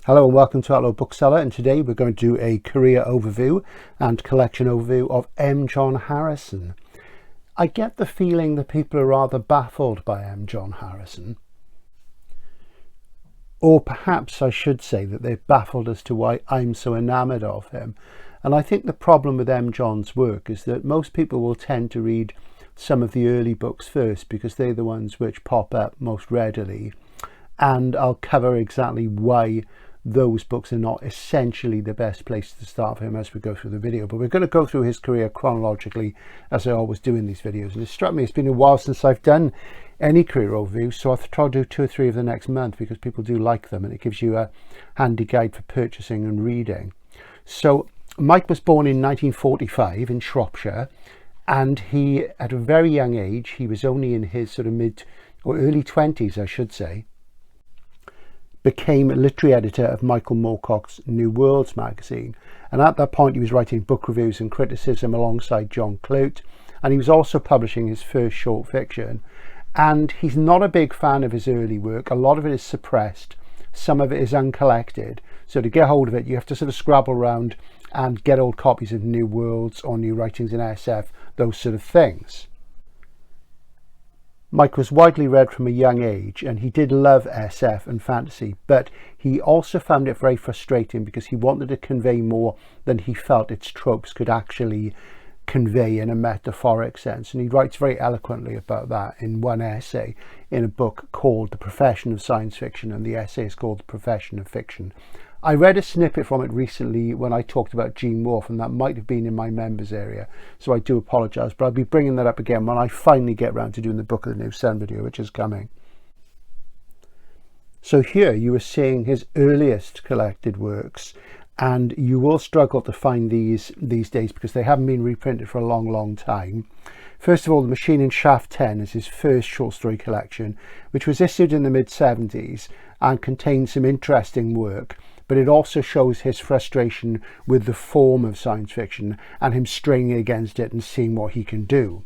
Hello and welcome to Outlaw Bookseller, and today we're going to do a career overview and collection overview of M. John Harrison. I get the feeling that people are rather baffled by M. John Harrison. Or perhaps I should say that they're baffled as to why I'm so enamoured of him. And I think the problem with M. John's work is that most people will tend to read some of the early books first because they're the ones which pop up most readily. And I'll cover exactly why those books are not essentially the best place to start for him as we go through the video. But we're going to go through his career chronologically, as I always do in these videos. And it struck me, it's been a while since I've done any career overview, so I'll try to do 2 or 3 of the next month because people do like them and it gives you a handy guide for purchasing and reading. So Mike was born in 1945 in Shropshire, and he, at a very young age, he was only in his sort of mid or early 20s, I should say, became literary editor of Michael Moorcock's New Worlds magazine. And at that point he was writing book reviews and criticism alongside John Clute, and he was also publishing his first short fiction. And he's not a big fan of his early work. A lot of it is suppressed, some of it is uncollected, so to get hold of it you have to sort of scrabble around and get old copies of New Worlds or New Writings in SF, those sort of things. Mike was widely read from a young age, and he did love SF and fantasy, but he also found it very frustrating because he wanted to convey more than he felt its tropes could actually convey in a metaphoric sense. And he writes very eloquently about that in one essay in a book called The Profession of Science Fiction, and the essay is called The Profession of Fiction. I read a snippet from it recently when I talked about Gene Wolfe, and that might have been in my members area, so I do apologise, but I'll be bringing that up again when I finally get around to doing the Book of the New Sun video, which is coming. So here you are seeing his earliest collected works, and you will struggle to find these days because they haven't been reprinted for a long time. First of all, The Machine in Shaft 10 is his first short story collection, which was issued in the mid-70s and contains some interesting work, but it also shows his frustration with the form of science fiction and him straining against it and seeing what he can do.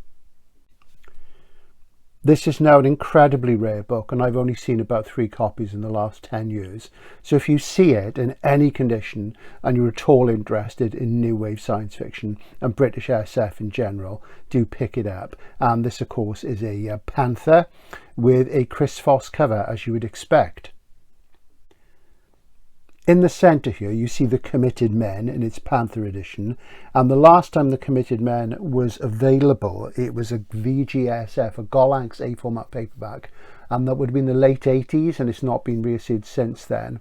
This is now an incredibly rare book, and I've only seen about 3 copies in the last 10 years. So if you see it in any condition and you're at all interested in new wave science fiction and British SF in general, do pick it up. And this of course is a panther with a Chris Foss cover, as you would expect. In the centre here you see The Committed Men in its Panther edition, and the last time The Committed Men was available it was a VGSF, a Gollancz A format paperback, and that would have been the late 80s, and it's not been reissued since then.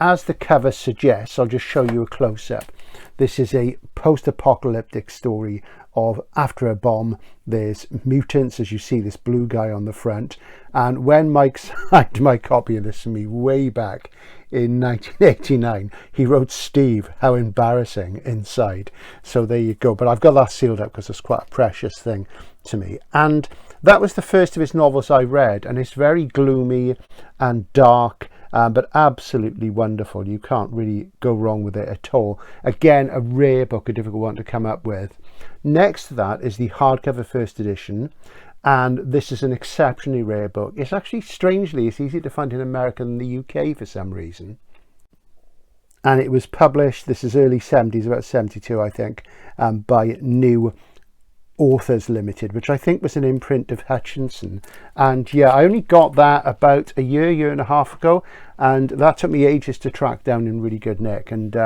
As the cover suggests, I'll just show you a close-up. This is a post-apocalyptic story of after a bomb there's mutants, as you see this blue guy on the front, and when Mike signed my copy of this to me way back in 1989 he wrote "Steve, how embarrassing" inside. So there you go, but I've got that sealed up because it's quite a precious thing to me. And that was the first of his novels I read, and it's very gloomy and dark, but absolutely wonderful. You can't really go wrong with it at all. Again, a rare book, a difficult one to come up with. Next to that is the hardcover first edition, and this is an exceptionally rare book. It's actually, strangely, it's easy to find in America than the UK for some reason. And it was published, this is early 70s, about 72 I think, by New Authors Limited, which I think was an imprint of Hutchinson. And yeah, I only got that about a year and a half ago, and that took me ages to track down in really good nick. And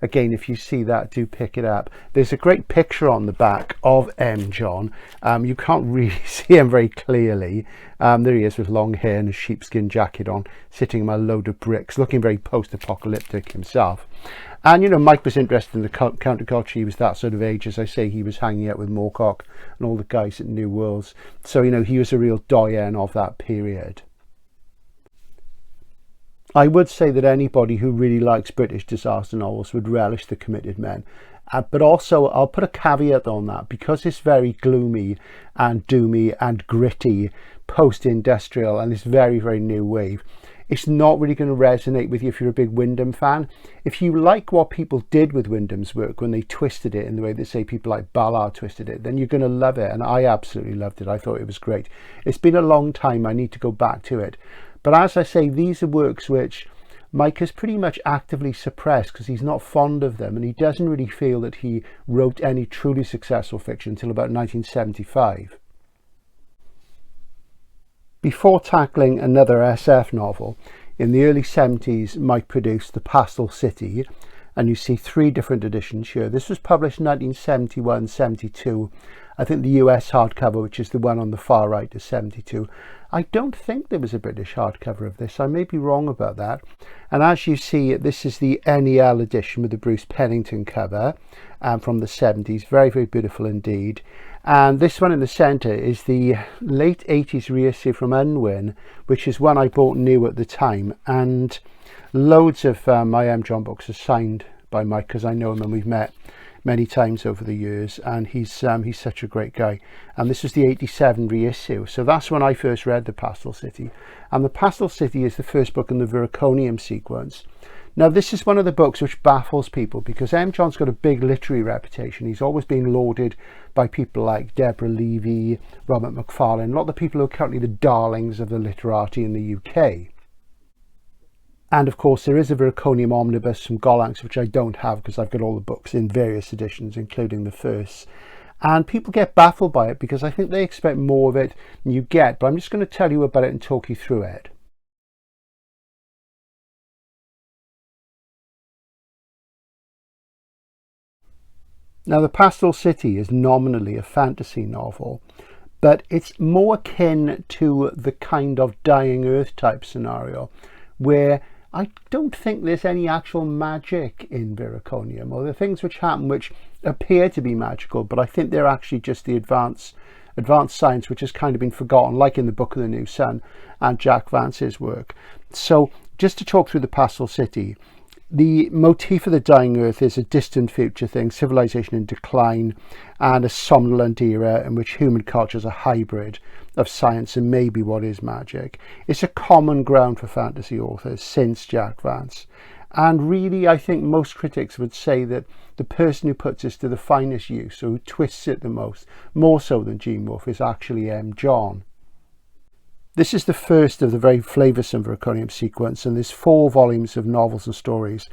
again, if you see that, do pick it up. There's a great picture on the back of M. John. You can't really see him very clearly. There he is with long hair and a sheepskin jacket on, sitting on a load of bricks, looking very post-apocalyptic himself. And you know, Mike was interested in the counterculture. He was that sort of age, as I say. He was hanging out with Moorcock and all the guys at New Worlds, so you know, he was a real doyen of that period. I would say that anybody who really likes British disaster novels would relish The Committed Men, but also I'll put a caveat on that, because it's very gloomy and doomy and gritty, post-industrial, and it's very new wave. it's not really going to resonate with you if you're a big Wyndham fan. If you like what people did with Wyndham's work when they twisted it in the way that, say, people like Ballard twisted it, then you're going to love it. And I absolutely loved it. I thought it was great. It's been a long time. I need to go back to it. But as I say, these are works which Mike has pretty much actively suppressed because he's not fond of them, and he doesn't really feel that he wrote any truly successful fiction until about 1975. Before tackling another SF novel, in the early 70s, Mike produced The Pastel City, and you see 3 different editions here. This was published in 1971-72. I think the US hardcover, which is the one on the far right, is 72. I don't think there was a British hardcover of this. I may be wrong about that. And as you see, this is the NEL edition with the Bruce Pennington cover from the 70s. Very, very beautiful indeed. And this one in the centre is the late 80s reissue from Unwin, which is one I bought new at the time. And loads of my M. John books are signed by Mike because I know him and we've met many times over the years, and he's such a great guy. And this is the 87 reissue, so that's when I first read The Pastel City. And The Pastel City is the first book in the Verconium sequence. Now this is one of the books which baffles people because M. John's got a big literary reputation. He's always been lauded by people like Deborah Levy, Robert Macfarlane, a lot of the people who are currently the darlings of the literati in the UK. And of course there is a Verconium omnibus from Gollancz, which I don't have because I've got all the books in various editions, including the first. And people get baffled by it because I think they expect more of it than you get, but I'm just going to tell you about it and talk you through it. Now, The Pastel City is nominally a fantasy novel, but it's more akin to the kind of Dying Earth type scenario where I don't think there's any actual magic in Verconium, or the things which happen which appear to be magical, but I think they're actually just the advanced science which has kind of been forgotten, like in the Book of the New Sun and Jack Vance's work. So just to talk through The Pastel City, the motif of the Dying Earth is a distant future thing, civilization in decline, and a somnolent era in which human culture is a hybrid of science and maybe what is magic. It's a common ground for fantasy authors since Jack Vance. And really, I think most critics would say that the person who puts this to the finest use, or who twists it the most, more so than Gene Wolfe, is actually M. John. This is the first of the very flavoursome Verconium sequence, and there's 4 volumes of novels and stories,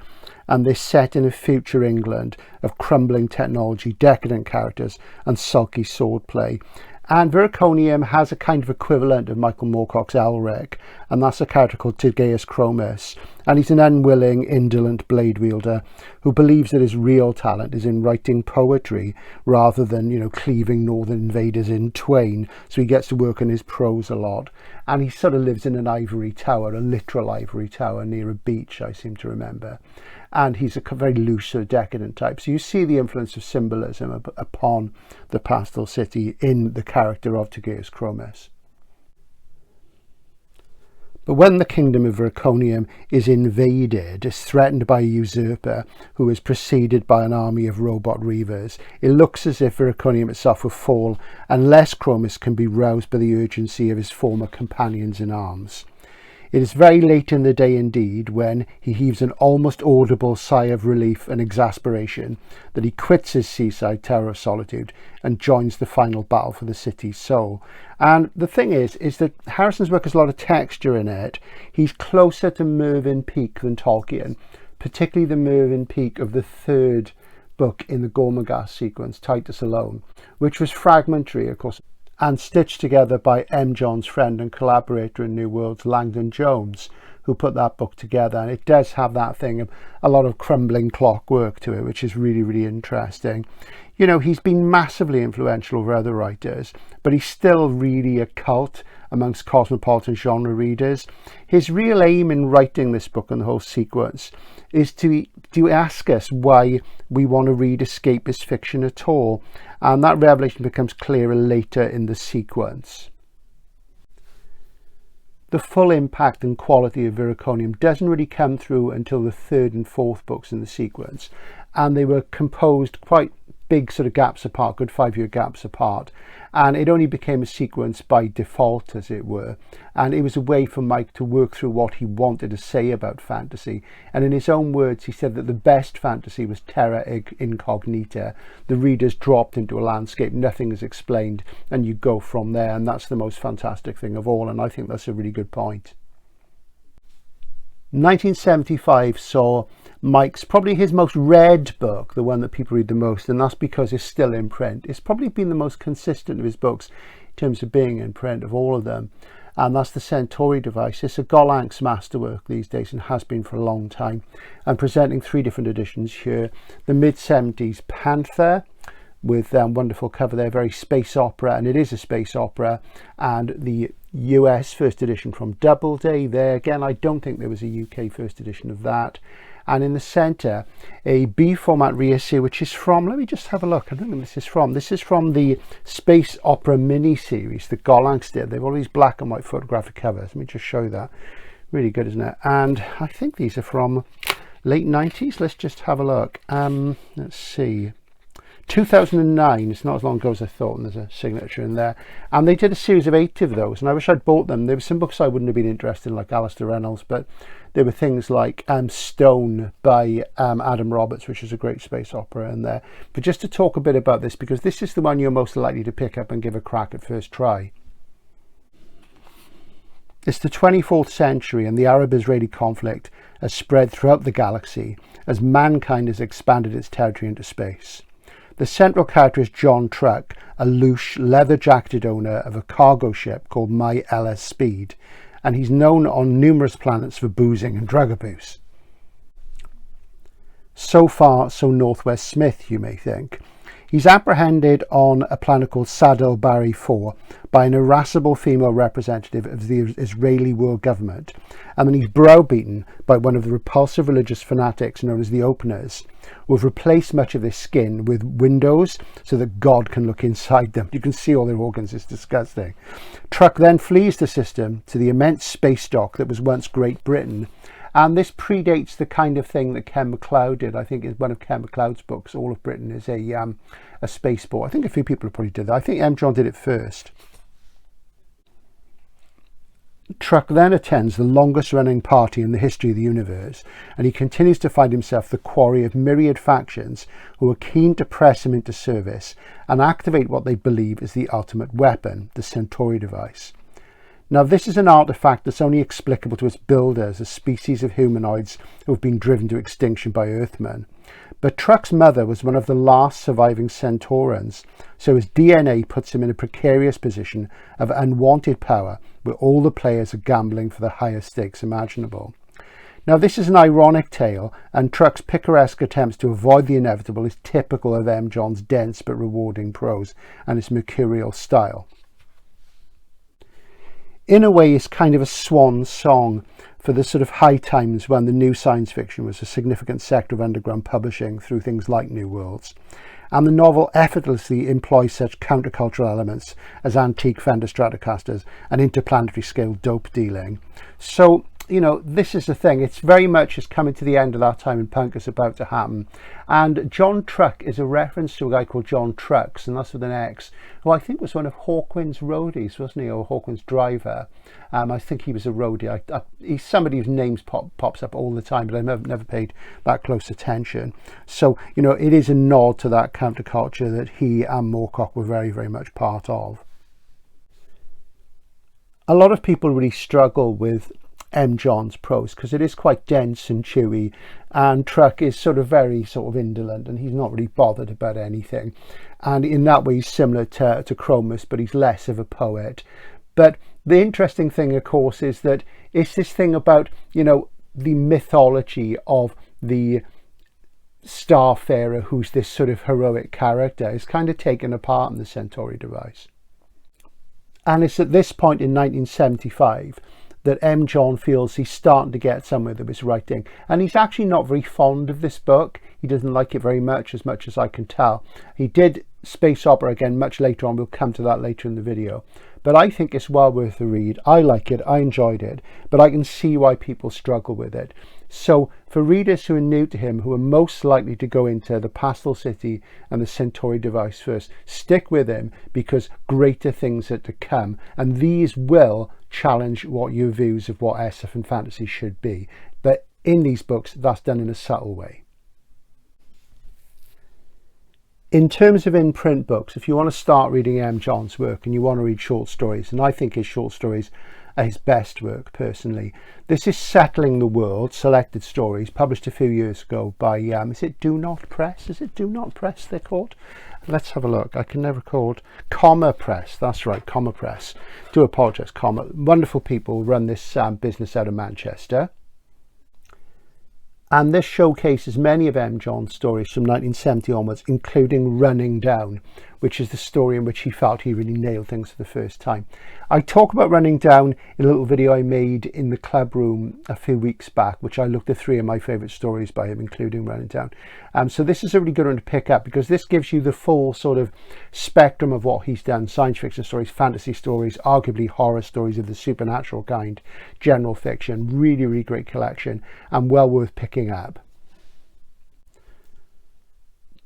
and they're set in a future England of crumbling technology, decadent characters, and sulky swordplay. And Verconium has a kind of equivalent of Michael Moorcock's Elric, and that's a character called Tygeus Chromis. And he's an unwilling, indolent blade wielder who believes that his real talent is in writing poetry rather than, cleaving northern invaders in twain. So he gets to work on his prose a lot. And he sort of lives in an ivory tower, a literal ivory tower near a beach, I seem to remember. And he's a very loose, decadent type. So you see the influence of symbolism upon The Pastel City in the character of Tygeus Chromis. But when the kingdom of Verconium is invaded, is threatened by a usurper who is preceded by an army of robot reavers, it looks as if Verconium itself will fall unless Chromis can be roused by the urgency of his former companions in arms. It is very late in the day indeed when he heaves an almost audible sigh of relief and exasperation that he quits his seaside tower of solitude and joins the final battle for the city's soul. And the thing is that Harrison's work has a lot of texture in it. He's closer to Mervyn Peake than Tolkien, particularly the Mervyn Peake of the 3rd book in the Gormenghast sequence, Titus Alone, which was fragmentary, of course, and stitched together by M. John's friend and collaborator in New Worlds, Langdon Jones, who put that book together. And it does have that thing of a lot of crumbling clockwork to it, which is really, really interesting. He's been massively influential over other writers, but he's still really a cult amongst cosmopolitan genre readers. His real aim in writing this book and the whole sequence is to ask us why we want to read escapist fiction at all. And that revelation becomes clearer later in the sequence. The full impact and quality of Verconium doesn't really come through until the 3rd and 4th books in the sequence, and they were composed quite big sort of gaps apart, good 5-year gaps apart, and it only became a sequence by default, as it were. And it was a way for Mike to work through what he wanted to say about fantasy. And in his own words, he said that the best fantasy was terra incognita. The reader's dropped into a landscape, nothing is explained, and you go from there. And that's the most fantastic thing of all. And I think that's a really good point. 1975 saw Mike's, probably his most read book, the one that people read the most, and that's because it's still in print. It's probably been the most consistent of his books in terms of being in print of all of them, and that's the Centauri device. It's a Gollancz masterwork these days and has been for a long time. I'm presenting 3 different editions here. The mid-70s Panther, with wonderful cover there, very space opera, and it is a space opera, and the US first edition from Doubleday there. Again, I don't think there was a UK first edition of that. And in the centre, a B format reissue, which is from, let me just have a look, I don't know what this is from the Space Opera mini-series that Gollancz did. They've all these black and white photographic covers. Let me just show you that. Really good, isn't it? And I think these are from late 90s. Let's just have a look. Let's see. 2009, it's not as long ago as I thought, and there's a signature in there. And they did a series of 8 of those, and I wish I'd bought them. There were some books I wouldn't have been interested in, like Alistair Reynolds, but there were things like Stone by Adam Roberts, which is a great space opera in there. But just to talk a bit about this, because this is the one you're most likely to pick up and give a crack at first try. It's the 24th century, and the Arab-Israeli conflict has spread throughout the galaxy as mankind has expanded its territory into space. The central character is John Truck, a louche, leather-jacketed owner of a cargo ship called My LS Speed, and he's known on numerous planets for boozing and drug abuse. So far, so Northwest Smith, you may think. He's apprehended on a planet called Sadel Bari 4 by an irascible female representative of the Israeli world government, and then he's browbeaten by one of the repulsive religious fanatics known as the Openers, who have replaced much of their skin with windows so that God can look inside them. You can see all their organs, it's disgusting. Truck then flees the system to the immense space dock that was once Great Britain, and this predates the kind of thing that Ken MacLeod did. I think in one of Ken MacLeod's books, All of Britain is a spaceport. I think a few people have probably did that. I think M. John did it first. Truck then attends the longest running party in the history of the universe, and he continues to find himself the quarry of myriad factions who are keen to press him into service and activate what they believe is the ultimate weapon, the Centauri device. Now, this is an artifact that's only explicable to its builders, a species of humanoids who have been driven to extinction by Earthmen. But Truck's mother was one of the last surviving Centaurans, so his DNA puts him in a precarious position of unwanted power where all the players are gambling for the highest stakes imaginable. Now, this is an ironic tale, and Truck's picaresque attempts to avoid the inevitable is typical of M. John's dense but rewarding prose and his mercurial style. In a way, it's kind of a swan song for the sort of high times when the new science fiction was a significant sector of underground publishing through things like New Worlds. And the novel effortlessly employs such countercultural elements as antique Fender Stratocasters and interplanetary scale dope dealing. So, you know, this is the thing. It's very much is coming to the end of that time in punk is about to happen. And John Truck is a reference to a guy called John Trucks, and that's with an X, who I think was one of Hawkwind's roadies, wasn't he, or Hawkwind's driver. I think he was a roadie. He's somebody whose name pops up all the time, but I've never paid that close attention. So, you know, it is a nod to that counterculture that he and Moorcock were very, very much part of. A lot of people really struggle with M. John's prose because it is quite dense and chewy, and Truck is very indolent, and he's not really bothered about anything, and in that way he's similar to Chromis, but he's less of a poet. But the interesting thing, of course, is that it's this thing about, you know, the mythology of the Starfarer, who's this sort of heroic character, is kind of taken apart in the Centauri device. And it's at this point in 1975 that M. John feels he's starting to get somewhere with his writing. And he's actually not very fond of this book. He doesn't like it very much as I can tell. He did space opera again much later on. We'll come to that later in the video. but I think it's well worth a read. I like it, I enjoyed it, but I can see why people struggle with it. So for readers who are new to him, who are most likely to go into the Pastel City and the Centauri device first, stick with him, because greater things are to come, and these will challenge what your views of what SF and fantasy should be. But in these books, that's done in a subtle way. In terms of in-print books, if you want to start reading M. John's work and you want to read short stories, and I think his short stories are his best work personally, this is Settling the World, Selected Stories, published a few years ago by, is it Do Not Press? Is it Do Not Press they're called? Let's have a look. I can never call it. Comma Press, that's right, Comma Press. Do apologise, Comma. Wonderful people run this business out of Manchester. And this showcases many of M. John's stories from 1970 onwards, including Running Down, which is the story in which he felt he really nailed things for the first time. I talk about Running Down in a little video I made in the club room a few weeks back, which I looked at 3 of my favourite stories by him, including Running Down. So this is a really good one to pick up, because this gives you the full sort of spectrum of what he's done: science fiction stories, fantasy stories, arguably horror stories of the supernatural kind, general fiction. Really, really great collection, and well worth picking up.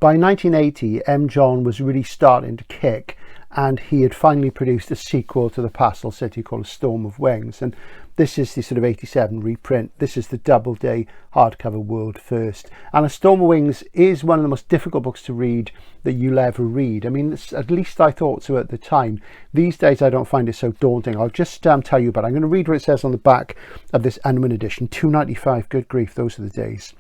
By 1980, M. John was really starting to kick, and he had finally produced a sequel to the Pastel City called A Storm of Wings, and this is the sort of 87 reprint. This is the double-day hardcover world first, and A Storm of Wings is one of the most difficult books to read that you'll ever read. I mean, at least I thought so at the time. These days I don't find it so daunting. I'll just tell you about it. I'm going to read what it says on the back of this Unwin edition. £2.95, good grief, those are the days.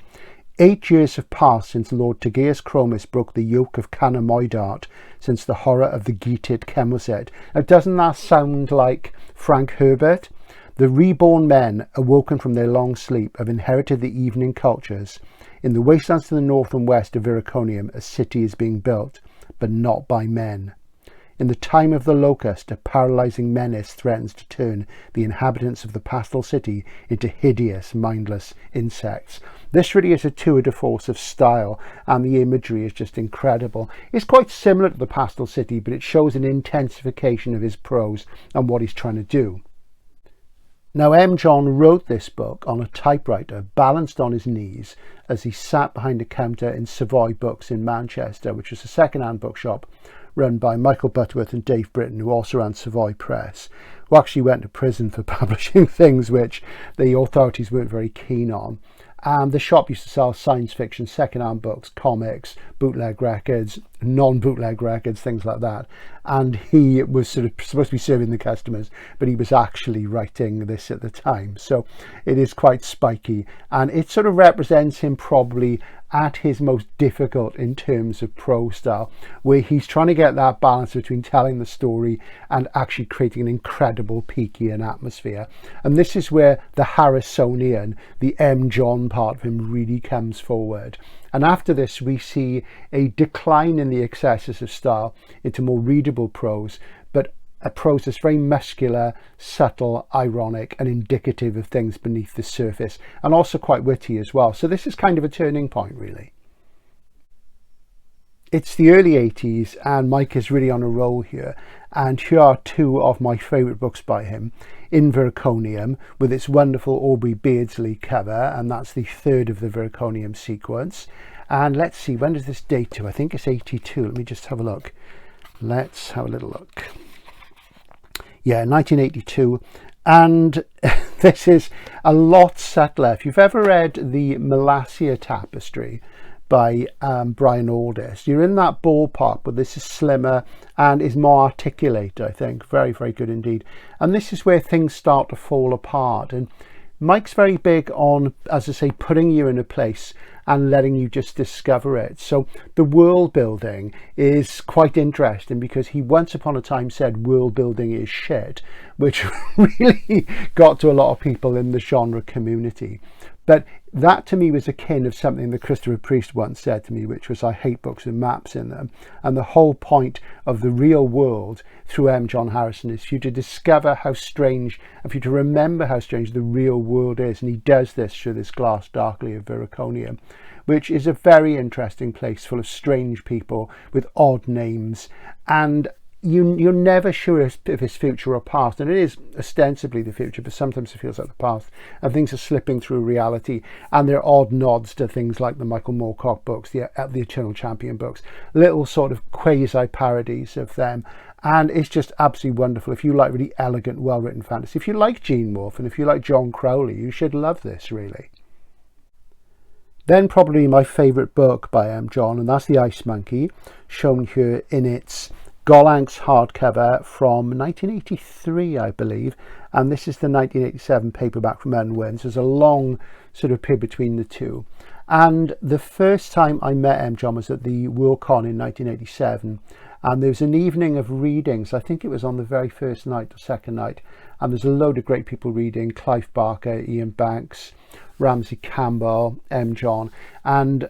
8 years have passed since Lord Tegeus Chromis broke the yoke of Cana Moidart, since the horror of the Geated Chemoset. Now, doesn't that sound like Frank Herbert? The reborn men, awoken from their long sleep, have inherited the evening cultures. In the wastelands to the north and west of Verconium, a city is being built, but not by men. In the time of the locust, a paralysing menace threatens to turn the inhabitants of the Pastel City into hideous, mindless insects. This really is a tour de force of style, and the imagery is just incredible. It's quite similar to the Pastel City, but it shows an intensification of his prose and what he's trying to do. Now, M. John wrote this book on a typewriter balanced on his knees as he sat behind a counter in Savoy Books in Manchester, which was a second-hand bookshop run by Michael Butterworth and Dave Britton, who also ran Savoy Press, who actually went to prison for publishing things which the authorities weren't very keen on. And the shop used to sell science fiction, second-hand books, comics, bootleg records, non-bootleg records, things like that. And he was sort of supposed to be serving the customers, but he was actually writing this at the time. So it is quite spiky, and it sort of represents him probably at his most difficult in terms of prose style, where he's trying to get that balance between telling the story and actually creating an incredible Peakian atmosphere. And this is where the Harrisonian, the M. John part of him really comes forward. And after this, we see a decline in the excesses of style into more readable prose, but a prose that's very muscular, subtle, ironic, and indicative of things beneath the surface, and also quite witty as well. So this is kind of a turning point, really. It's the early 80s, and Mike is really on a roll here. And here are 2 of my favourite books by him. In Verconium, with its wonderful Aubrey Beardsley cover, and that's the 3rd of the Verconium sequence. And let's see, when does this date to? I think it's 82. Let me just have a look. Let's have a little look. Yeah, 1982. And this is a lot subtler. If you've ever read the Melassia Tapestry by Brian Aldiss, you're in that ballpark, but this is slimmer and is more articulate, I think. Very, very good indeed. And this is where things start to fall apart. And Mike's very big on, as I say, putting you in a place and letting you just discover it. So the world building is quite interesting, because he once upon a time said world building is shit, which really got to a lot of people in the genre community. But that to me was akin of something that Christopher Priest once said to me, which was, I hate books with maps in them. And the whole point of the real world through M. John Harrison is for you to discover how strange, and for you to remember how strange the real world is. And he does this through this glass darkly of Verconium, which is a very interesting place full of strange people with odd names. And you're never sure if it's future or past, and it is ostensibly the future, but sometimes it feels like the past, and things are slipping through reality, and there are odd nods to things like the Michael Moorcock books, the Eternal Champion books, little sort of quasi parodies of them, and it's just absolutely wonderful. If you like really elegant, well-written fantasy, if you like Gene Wolfe, and if you like John Crowley, you should love this, really. Then probably my favourite book by John, and that's The Ice Monkey, shown here in its Gollancz hardcover from 1983, I believe, and this is the 1987 paperback from Unwin. So there's a long sort of period between the two. And the first time I met John was at the Worldcon in 1987, and there was an evening of readings. I think it was on the very first night or second night, and there's a load of great people reading: Clive Barker, Ian Banks, Ramsey Campbell, John, and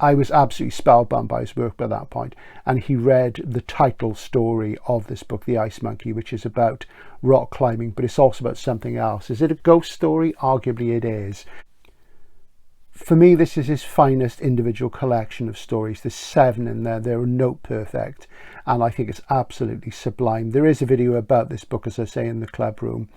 I was absolutely spellbound by his work by that point. And he read the title story of this book, The Ice Monkey, which is about rock climbing, but it's also about something else. Is it a ghost story? Arguably it is. For me, this is his finest individual collection of stories. There's 7 in there. They're note perfect, and I think it's absolutely sublime. There is a video about this book, as I say, in the club room.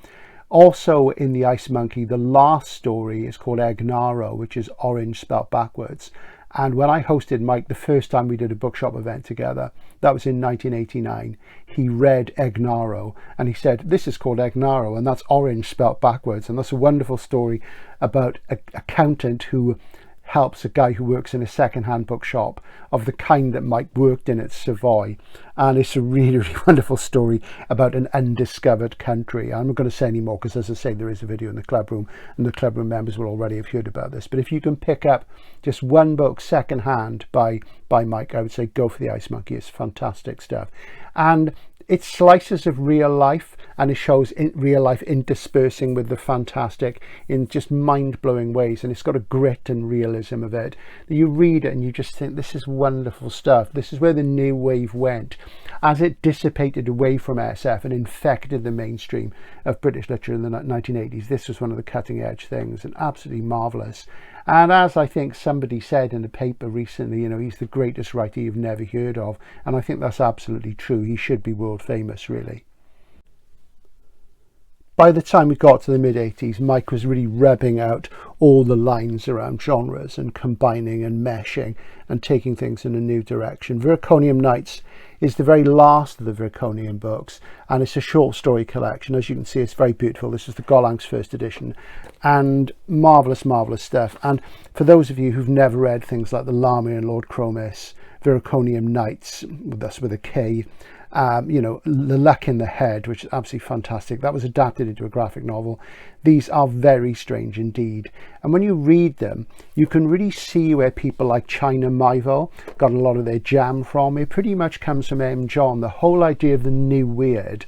Also in The Ice Monkey, the last story is called Egnaro, which is orange spelt backwards. And when I hosted Mike the first time we did a bookshop event together, that was in 1989, he read Egnaro and he said, this is called Egnaro, and that's orange spelt backwards. And that's a wonderful story about an accountant who helps a guy who works in a second-hand bookshop of the kind that Mike worked in at Savoy. And it's a really, really wonderful story about an undiscovered country. I'm not going to say any more because, as I say, there is a video in the club room, and the club room members will already have heard about this. But if you can pick up just one book second-hand by Mike, I would say go for The Ice Monkey. It's fantastic stuff. And it's slices of real life, and it shows real life interspersing with the fantastic in just mind-blowing ways, and it's got a grit and realism of it. You read it and you just think, this is wonderful stuff. This is where the new wave went as it dissipated away from SF and infected the mainstream of British literature in the 1980s. This was one of the cutting edge things, and absolutely marvellous. And as I think somebody said in a paper recently, you know, he's the greatest writer you've never heard of. And I think that's absolutely true. He should be world famous, really. By the time we got to the mid-80s, Mike was really rubbing out all the lines around genres and combining and meshing and taking things in a new direction. Verconium Nights is the very last of the Verconium books, and it's a short story collection. As you can see, it's very beautiful. This is the Gollancz first edition, and marvellous, marvellous stuff. And for those of you who've never read things like The Lamia and Lord Cromis, Verconium Nights, that's with a K, you know, The Luck in the Head, which is absolutely fantastic. That was adapted into a graphic novel. These are very strange indeed. And when you read them, you can really see where people like China Miéville got a lot of their jam from. It pretty much comes from John. The whole idea of the new weird,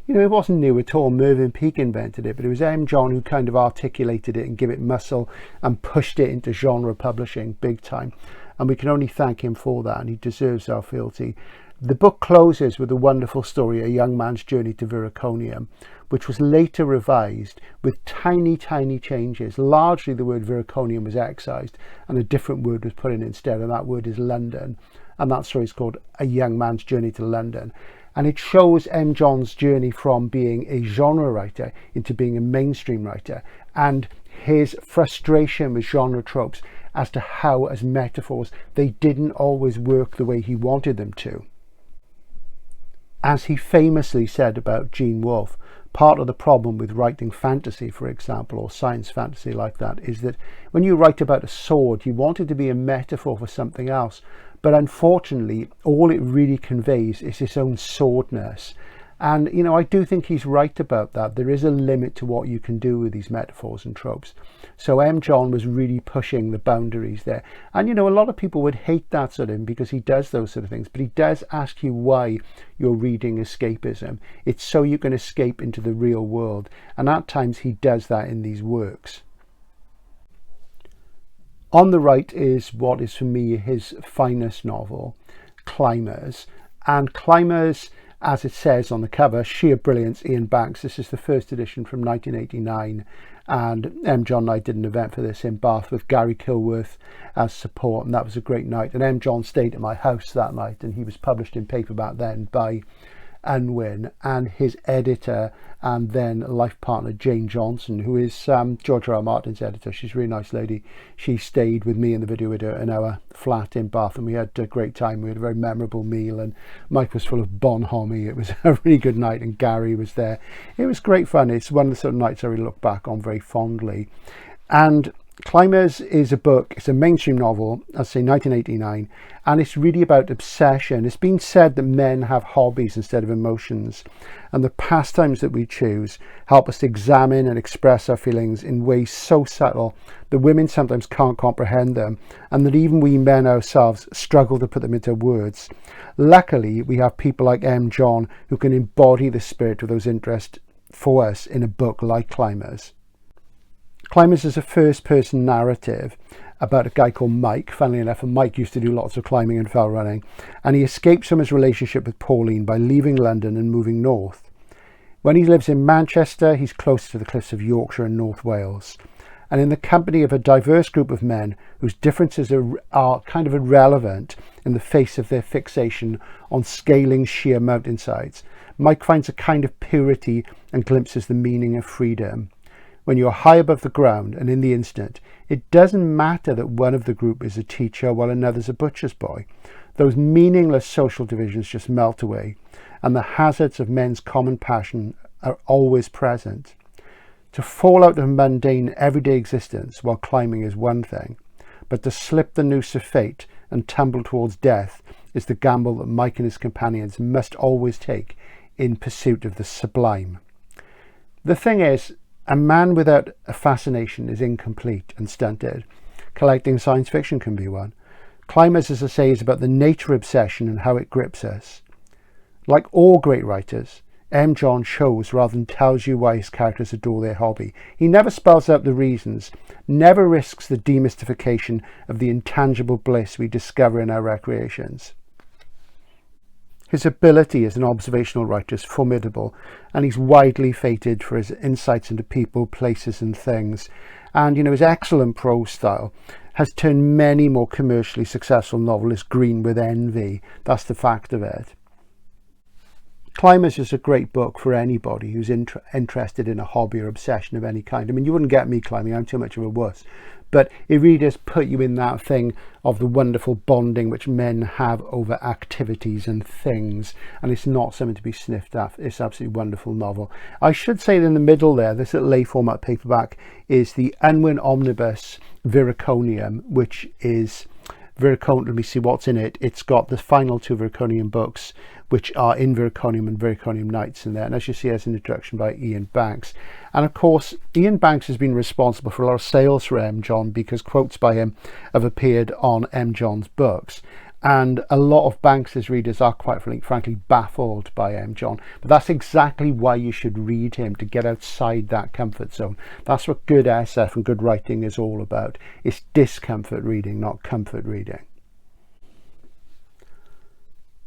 you know, it wasn't new at all. Mervyn Peake invented it, but it was John who kind of articulated it and gave it muscle and pushed it into genre publishing big time. And we can only thank him for that, and he deserves our fealty. The book closes with a wonderful story, A Young Man's Journey to Verconium, which was later revised with tiny, tiny changes. Largely the word Verconium was excised and a different word was put in instead, and that word is London. And that story is called A Young Man's Journey to London. And it shows John's journey from being a genre writer into being a mainstream writer, and his frustration with genre tropes as to how, as metaphors, they didn't always work the way he wanted them to. As he famously said about Gene Wolfe, part of the problem with writing fantasy, for example, or science fantasy like that, is that when you write about a sword, you want it to be a metaphor for something else. But unfortunately, all it really conveys is its own swordness. And, you know, I do think he's right about that. There is a limit to what you can do with these metaphors and tropes. So John was really pushing the boundaries there. And, you know, a lot of people would hate that sort of him because he does those sort of things. But he does ask you why you're reading escapism. It's so you can escape into the real world. And at times he does that in these works. On the right is what is for me his finest novel, Climbers. And Climbers as it says on the cover, sheer brilliance, Ian Banks. This is the first edition from 1989, and John and I did an event for this in Bath with Gary Kilworth as support, and that was a great night. And John stayed at my house that night, and he was published in paperback then by Unwin, and his editor and then life partner Jane Johnson, who is George R. R. Martin's editor. She's a really nice lady. She stayed with me and the video editor in our flat in Bath, and we had a great time. We had a very memorable meal, and Mike was full of bonhomie. It was a really good night, and Gary was there. It was great fun. It's one of the sort of nights I really look back on very fondly. And Climbers is a book, it's a mainstream novel, I'd say 1989, and it's really about obsession. It's been said that men have hobbies instead of emotions, and the pastimes that we choose help us to examine and express our feelings in ways so subtle that women sometimes can't comprehend them, and that even we men ourselves struggle to put them into words. Luckily, we have people like John who can embody the spirit of those interests for us in a book like Climbers. Climbers is a first-person narrative about a guy called Mike, funnily enough, and Mike used to do lots of climbing and fell running, and he escapes from his relationship with Pauline by leaving London and moving north. When he lives in Manchester, he's close to the cliffs of Yorkshire and North Wales, and in the company of a diverse group of men whose differences are kind of irrelevant in the face of their fixation on scaling sheer mountainsides, Mike finds a kind of purity and glimpses the meaning of freedom. When you're high above the ground and in the instant, it doesn't matter that one of the group is a teacher while another's a butcher's boy. Those meaningless social divisions just melt away, and the hazards of men's common passion are always present. To fall out of mundane everyday existence while climbing is one thing, but to slip the noose of fate and tumble towards death is the gamble that Mike and his companions must always take in pursuit of the sublime. The thing is, a man without a fascination is incomplete and stunted. Collecting science fiction can be one. Climbers, as I say, is about the nature of obsession and how it grips us. Like all great writers, John shows rather than tells you why his characters adore their hobby. He never spells out the reasons, never risks the demystification of the intangible bliss we discover in our recreations. His ability as an observational writer is formidable, and he's widely feted for his insights into people, places and things. And, his excellent prose style has turned many more commercially successful novelists green with envy. That's the fact of it. Climbers is a great book for anybody who's interested in a hobby or obsession of any kind. I mean, you wouldn't get me climbing, I'm too much of a wuss. But it really does put you in that thing of the wonderful bonding which men have over activities and things. And it's not something to be sniffed at. It's an absolutely wonderful novel. I should say that in the middle there, this little A format paperback is the Unwin Omnibus Verconium, which is Verconium. Let me see what's in it. It's got the final two Verconium books, which are in Verconium and Verconium Nights in there. And as you see, as an introduction by Ian Banks. And of course, Ian Banks has been responsible for a lot of sales for John, because quotes by him have appeared on John's books. And a lot of Banks's readers are quite frankly baffled by John. But that's exactly why you should read him, to get outside that comfort zone. That's what good SF and good writing is all about. It's discomfort reading, not comfort reading.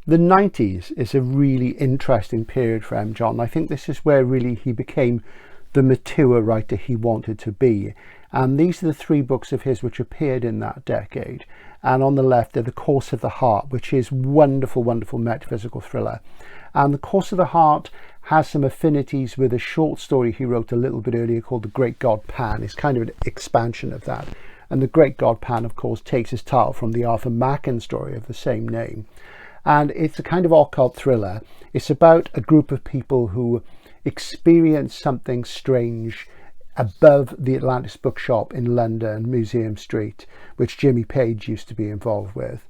The 90s is a really interesting period for John. I think this is where really he became the mature writer he wanted to be. And these are the three books of his which appeared in that decade. And on the left are The Course of the Heart, which is wonderful, wonderful metaphysical thriller. And The Course of the Heart has some affinities with a short story he wrote a little bit earlier called The Great God Pan. It's kind of an expansion of that. And The Great God Pan, of course, takes its title from the Arthur Machen story of the same name. And it's a kind of occult thriller. It's about a group of people who experience something strange above the Atlantis bookshop in London, Museum Street, which Jimmy Page used to be involved with.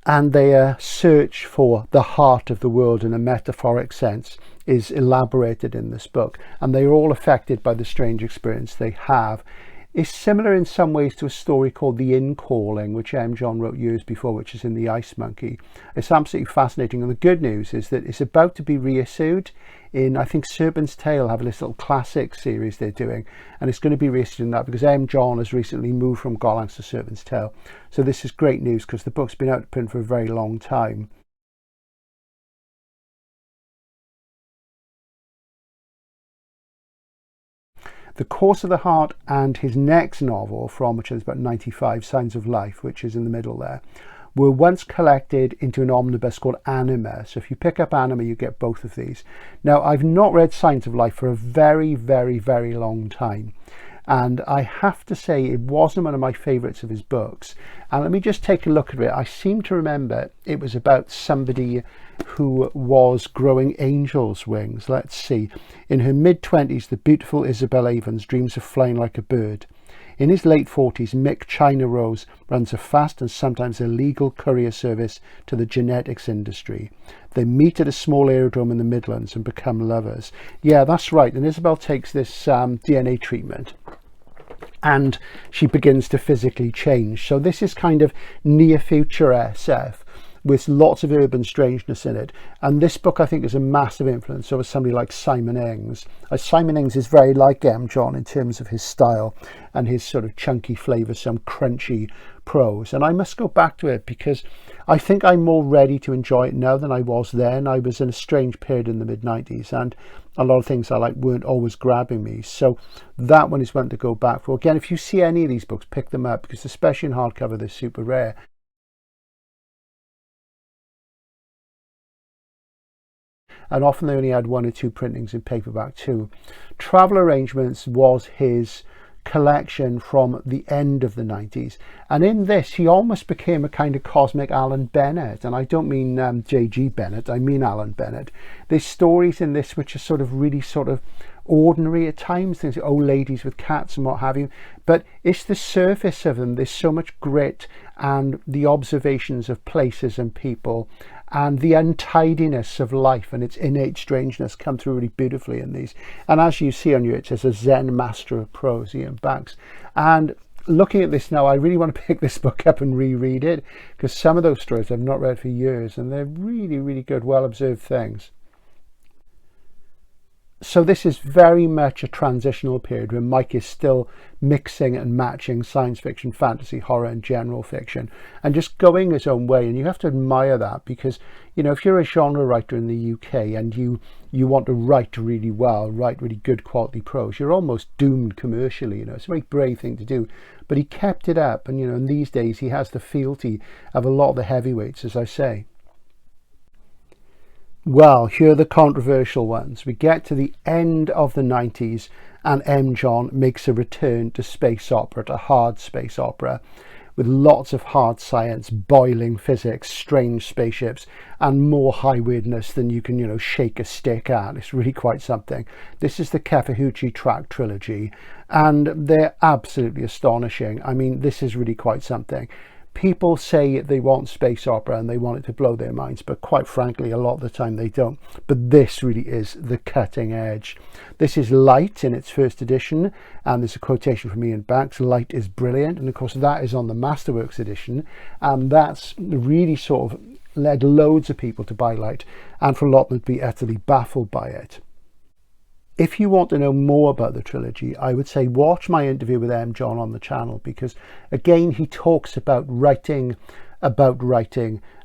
And their search for the heart of the world in a metaphoric sense is elaborated in this book. And they are all affected by the strange experience they have. It's similar in some ways to a story called The In-Calling, which John wrote years before, which is in the Ice Monkey. It's absolutely fascinating. And the good news is that it's about to be reissued in, I think, Serpent's Tail have this little classic series they're doing. And it's going to be reissued in that because John has recently moved from Gollancz to Serpent's Tail. So this is great news because the book's been out of print for a very long time. The Course of the Heart and his next novel, from which is about 95, Signs of Life, which is in the middle there, were once collected into an omnibus called Anima. So if you pick up Anima, you get both of these. Now, I've not read Signs of Life for a very, very, very long time. And I have to say it wasn't one of my favourites of his books. And let me just take a look at it. I seem to remember it was about somebody who was growing angels' wings. Let's see. In her mid-20s, the beautiful Isabel Avons dreams of flying like a bird. In his late 40s, Mick China Rose runs a fast and sometimes illegal courier service to the genetics industry. They meet at a small aerodrome in the Midlands and become lovers. Yeah, that's right. And Isabel takes this DNA treatment and she begins to physically change. So this is kind of near future SF with lots of urban strangeness in it. And this book, I think, is a massive influence over somebody like Simon Ings. Simon Ings is very like M. John in terms of his style and his sort of chunky flavour, some crunchy prose. And I must go back to it because I think I'm more ready to enjoy it now than I was then. I was in a strange period in the mid-90s and a lot of things I like weren't always grabbing me. So that one is one to go back for. Again, if you see any of these books, pick them up because especially in hardcover, they're super rare. And often they only had 1 or 2 printings in paperback too. Travel Arrangements was his collection from the end of the 90s, and in this he almost became a kind of cosmic Alan Bennett, and I don't mean J.G. Bennett, I mean Alan Bennett. There's stories in this which are sort of really sort of ordinary at times, things like old ladies with cats and what have you, but it's the surface of them. There's so much grit and the observations of places and people and the untidiness of life and its innate strangeness come through really beautifully in these. And as you see on here, it says a Zen master of prose, Ian Banks. And looking at this now, I really want to pick this book up and reread it because some of those stories I've not read for years and they're really, really good, well-observed things. So this is very much a transitional period where Mike is still mixing and matching science fiction, fantasy, horror and general fiction and just going his own way. And you have to admire that because, you know, if you're a genre writer in the UK and you want to write really well, write really good quality prose, you're almost doomed commercially. You know, it's a very brave thing to do. But he kept it up and, you know, in these days he has the fealty of a lot of the heavyweights, as I say. Well, here are the controversial ones. We get to the end of the 90s and M. John makes a return to space opera, to hard space opera, with lots of hard science, boiling physics, strange spaceships, and more high weirdness than you can, you know, shake a stick at. It's really quite something. This is the Kahuchi Track trilogy, and they're absolutely astonishing. I mean, this is really quite something. People say they want space opera and they want it to blow their minds, but quite frankly, a lot of the time they don't. But this really is the cutting edge. This is Light in its first edition, and there's a quotation from Ian Banks, Light is brilliant. And of course, that is on the Masterworks edition, and that's really sort of led loads of people to buy Light, and for a lot of them to be utterly baffled by it. If you want to know more about the trilogy, I would say watch my interview with M. John on the channel because, again, he talks about writing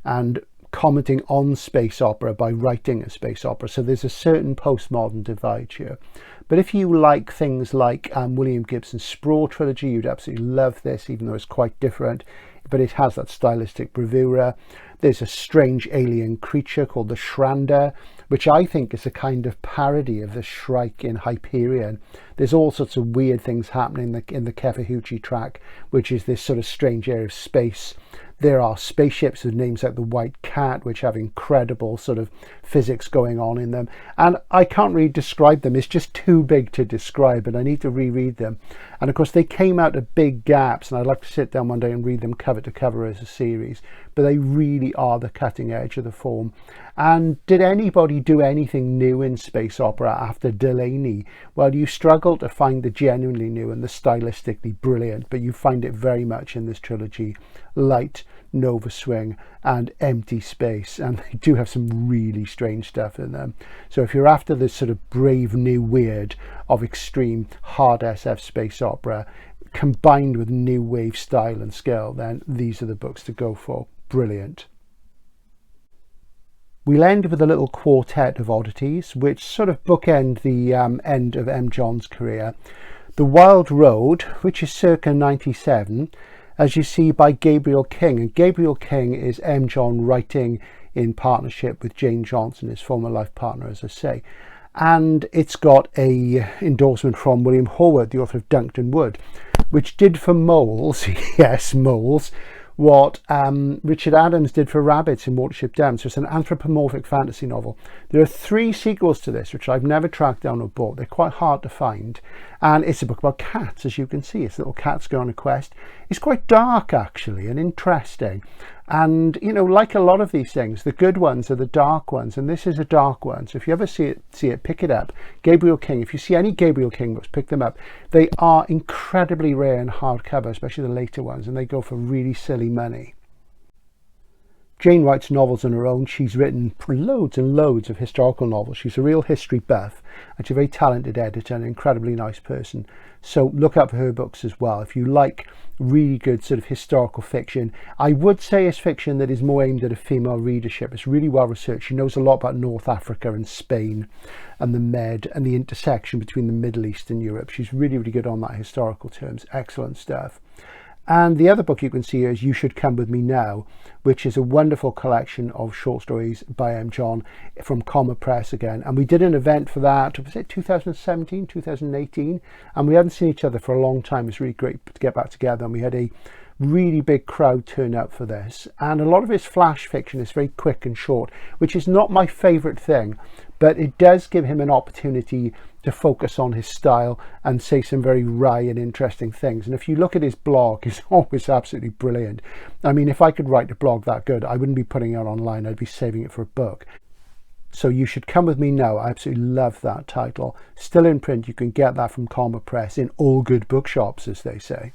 and commenting on space opera by writing a space opera. So there's a certain postmodern divide here. But if you like things like William Gibson's Sprawl trilogy, you'd absolutely love this, even though it's quite different. But it has that stylistic bravura. There's a strange alien creature called the Shranda, which I think is a kind of parody of the Shrike in Hyperion. There's all sorts of weird things happening in the Kahuchi Track, which is this sort of strange area of space. There are spaceships with names like the White Cat, which have incredible sort of physics going on in them. And I can't really describe them. It's just too big to describe, and I need to reread them. And of course, they came out at big gaps, and I'd like to sit down one day and read them cover to cover as a series. But they really are the cutting edge of the form. And did anybody do anything new in space opera after Delaney? Well, you struggle to find the genuinely new and the stylistically brilliant, but you find it very much in this trilogy. Light, Nova Swing and Empty Space, and they do have some really strange stuff in them. So if you're after this sort of brave new weird of extreme hard SF space opera combined with new wave style and skill, then these are the books to go for. Brilliant. We'll end with a little quartet of oddities which sort of bookend the end of M. John's career. The Wild Road, which is circa 97, as you see, by Gabriel King. And Gabriel King is M. John writing in partnership with Jane Johnson, his former life partner, as I say. And it's got a endorsement from William Howard, the author of Duncton Wood, which did for moles, yes, moles, what Richard Adams did for rabbits in Watership Down. So it's an anthropomorphic fantasy novel. There are 3 sequels to this, which I've never tracked down or bought. They're quite hard to find. And it's a book about cats, as you can see. It's little cats go on a quest. It's quite dark, actually, and interesting. And, you know, like a lot of these things, the good ones are the dark ones. And this is a dark one. So if you ever see it, pick it up. Gabriel King. If you see any Gabriel King books, pick them up. They are incredibly rare in hardcover, especially the later ones. And they go for really silly money. Jane writes novels on her own. She's written loads and loads of historical novels. She's a real history buff, and she's a very talented editor and an incredibly nice person. So look up her books as well. If you like really good sort of historical fiction, I would say it's fiction that is more aimed at a female readership. It's really well researched. She knows a lot about North Africa and Spain and the Med and the intersection between the Middle East and Europe. She's really, really good on that historical terms. Excellent stuff. And the other book you can see here is You Should Come With Me Now, which is a wonderful collection of short stories by M. John from Comma Press again. And we did an event for that, was it 2017, 2018? And we hadn't seen each other for a long time. It's really great to get back together. And we had a really big crowd turn out for this. And a lot of it's flash fiction. It's very quick and short, which is not my favourite thing. But it does give him an opportunity to focus on his style and say some very wry and interesting things. And if you look at his blog, it's always absolutely brilliant. I mean, if I could write a blog that good, I wouldn't be putting it online. I'd be saving it for a book. So You Should Come With Me Now. I absolutely love that title. Still in print. You can get that from Comma Press in all good bookshops, as they say.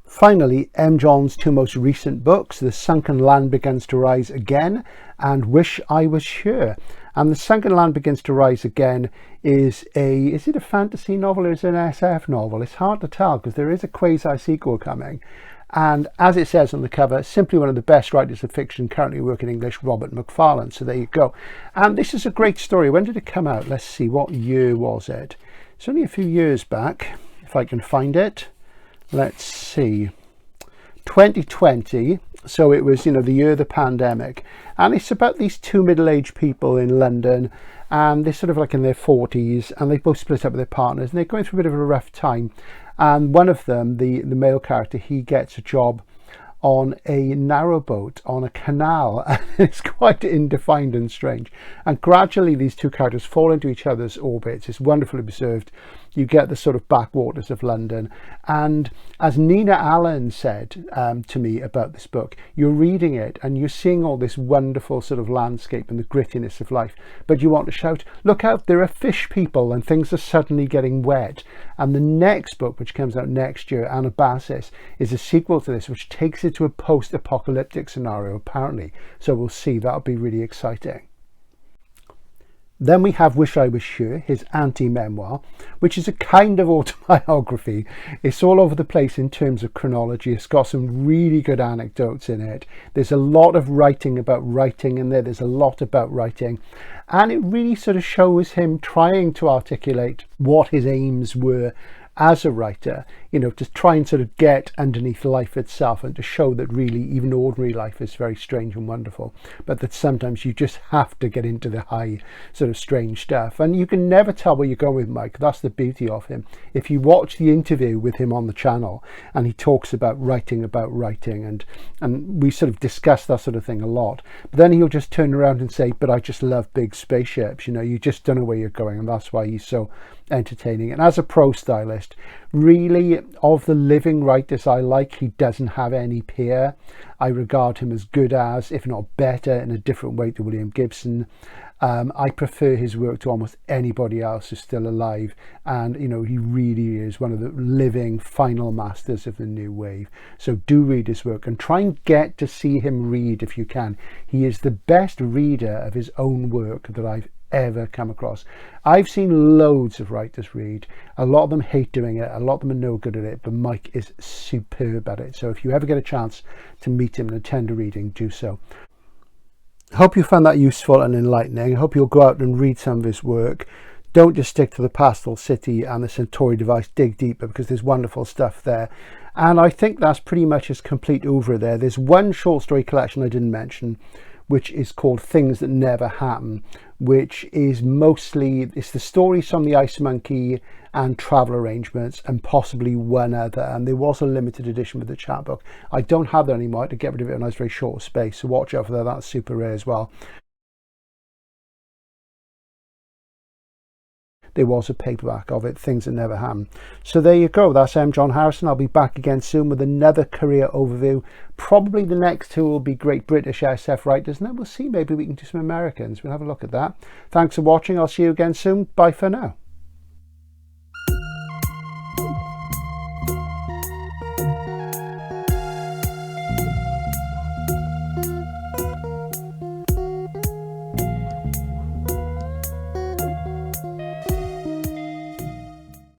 Finally, M. John's 2 most recent books, The Sunken Land Begins to Rise Again and Wish I Was Sure. And The Sunken Land Begins to Rise Again is it a fantasy novel or is it an SF novel? It's hard to tell because there is a quasi-sequel coming. And as it says on the cover, simply one of the best writers of fiction currently working in English, Robert Macfarlane. So there you go. And this is a great story. When did it come out? Let's see, what year was it? It's only a few years back, if I can find it. Let's see, 2020. So it was, you know, the year of the pandemic. And it's about these 2 middle-aged people in London. And they're sort of like in their 40s. And they both split up with their partners. And they're going through a bit of a rough time. And one of them, the male character, he gets a job on a narrowboat on a canal. And it's quite indefined and strange. And gradually these 2 characters fall into each other's orbits. It's wonderfully observed. You get the sort of backwaters of London. And as Nina Allen said to me about this book, you're reading it and you're seeing all this wonderful sort of landscape and the grittiness of life, but you want to shout, look out, there are fish people, and things are suddenly getting wet. And the next book, which comes out next year, Anabasis, is a sequel to this, which takes it to a post-apocalyptic scenario, apparently. So we'll see. That'll be really exciting. Then we have Wish I Was Sure, his anti-memoir, which is a kind of autobiography. It's all over the place in terms of chronology. It's got some really good anecdotes in it. There's a lot of writing about writing in there. There's a lot about writing. And it really sort of shows him trying to articulate what his aims were as a writer, you know, to try and sort of get underneath life itself and to show that really even ordinary life is very strange and wonderful, but that sometimes you just have to get into the high sort of strange stuff. And you can never tell where you're going with Mike. That's the beauty of him. If you watch the interview with him on the channel and he talks about writing and we sort of discuss that sort of thing a lot, but then he'll just turn around and say, but I just love big spaceships, you know, you just don't know where you're going, and that's why he's so entertaining. And as a prose stylist, really, of the living writers I like, he doesn't have any peer. I regard him as good as, if not better, in a different way to William Gibson. I prefer his work to almost anybody else who's still alive, and you know, he really is one of the living final masters of the new wave. So do read his work and try and get to see him read if you can. He is the best reader of his own work that I've ever come across. I've seen loads of writers read. A lot of them hate doing it, a lot of them are no good at it, but Mike is superb at it. So if you ever get a chance to meet him and attend a reading, do so. I hope you found that useful and enlightening. I hope you'll go out and read some of his work. don't just stick to the Pastel City and the Centauri device, dig deeper, because there's wonderful stuff there. And I think that's pretty much as complete over there. There's one short story collection I didn't mention, which is called Things That Never Happen, which is mostly, it's the stories from the Ice Monkey and Travel Arrangements and possibly one other. And there was a limited edition with the chapbook. I don't have that anymore. I had to get rid of it in a nice very short space, so watch out for that. That's super rare as well. There was a paperback of it, Things That Never Happen. So there you go. That's John Harrison. I'll be back again soon with another career overview. Probably the next two will be great British SF writers, and then we'll see, maybe we can do some Americans. We'll have a look at that. Thanks for watching. I'll see you again soon. Bye for now.